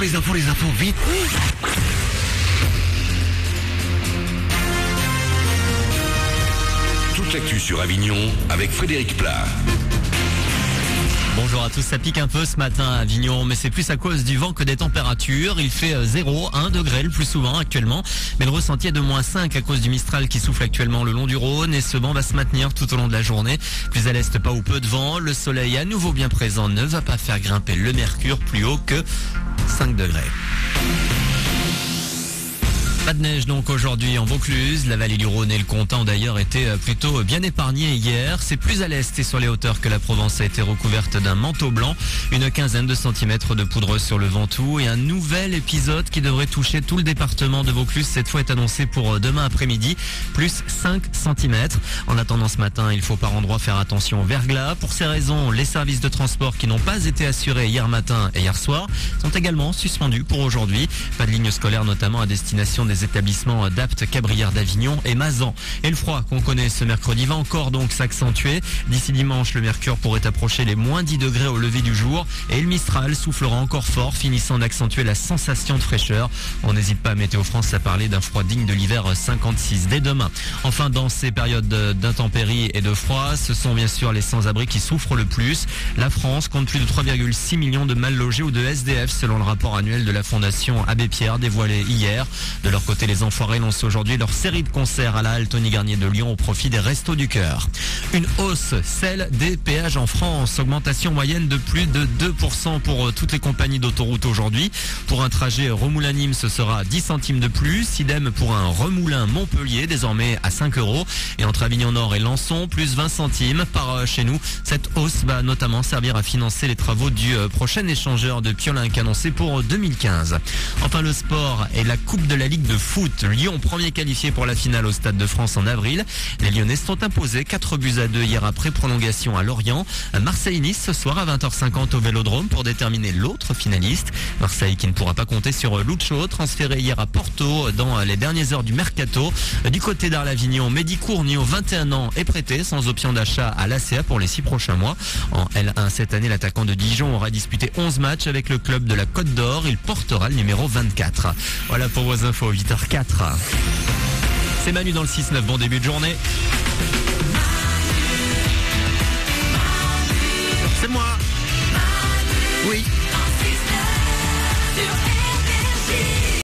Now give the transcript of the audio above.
les infos, vite. Toute l'actu sur Avignon avec Frédéric Plat. Bonjour à tous, ça pique un peu ce matin à Avignon, mais c'est plus à cause du vent que des températures. Il fait 0, 1 degré le plus souvent actuellement, mais le ressenti est de -5 à cause du Mistral qui souffle actuellement le long du Rhône, et ce vent va se maintenir tout au long de la journée. Plus à l'est, pas ou peu de vent, le soleil à nouveau bien présent ne va pas faire grimper le mercure plus haut que 5 degrés. Pas de neige donc aujourd'hui en Vaucluse. La vallée du Rhône et le Comtat ont d'ailleurs été plutôt bien épargnés hier. C'est plus à l'est et sur les hauteurs que la Provence a été recouverte d'un manteau blanc. Une quinzaine de centimètres de poudre sur le Ventoux et un nouvel épisode qui devrait toucher tout le département de Vaucluse. Cette fois est annoncé pour demain après-midi, plus 5 centimètres. En attendant ce matin, il faut par endroits faire attention au verglas. Pour ces raisons, les services de transport qui n'ont pas été assurés hier matin et hier soir sont également suspendus pour aujourd'hui. Pas de ligne scolaire notamment à destination des établissements d'Apt, Cabrières d'Avignon et Mazan. Et le froid qu'on connaît ce mercredi va encore donc s'accentuer. D'ici dimanche, le mercure pourrait approcher les -10 degrés au lever du jour et le Mistral soufflera encore fort, finissant d'accentuer la sensation de fraîcheur. On n'hésite pas à Météo France à parler d'un froid digne de l'hiver 56 dès demain. Enfin, dans ces périodes d'intempéries et de froid, ce sont bien sûr les sans-abri qui souffrent le plus. La France compte plus de 3,6 millions de mal logés ou de SDF selon le rapport annuel de la Fondation Abbé Pierre dévoilé hier. De leur côté, les Enfoirés lancent aujourd'hui leur série de concerts à la halle Tony Garnier de Lyon au profit des Restos du Cœur. Une hausse, celle des péages en France. Augmentation moyenne de plus de 2% pour toutes les compagnies d'autoroute aujourd'hui. Pour un trajet Remoulins-Nîmes, ce sera 10 centimes de plus. Idem pour un Remoulins-Montpellier, désormais à 5 €. Et entre Avignon Nord et Lançon, plus 20 centimes par chez nous. Cette hausse va notamment servir à financer les travaux du prochain échangeur de Piolinc annoncé pour 2015. Enfin, le sport et la Coupe de la Ligue de foot. Lyon, premier qualifié pour la finale au Stade de France en avril. Les Lyonnais sont imposés 4-2 hier après prolongation à Lorient. Marseille-Nice ce soir à 20h50 au Vélodrome pour déterminer l'autre finaliste. Marseille qui ne pourra pas compter sur Lucho, transféré hier à Porto dans les dernières heures du mercato. Du côté d'Arles-Avignon, Mehdi Courniot, 21 ans, est prêté sans option d'achat à l'ACA pour les 6 prochains mois. En L1 cette année, l'attaquant de Dijon aura disputé 11 matchs avec le club de la Côte d'Or. Il portera le numéro 24. Voilà pour vos infos, 8h04. C'est Manu dans le 6-9, bon début de journée. C'est moi. Oui.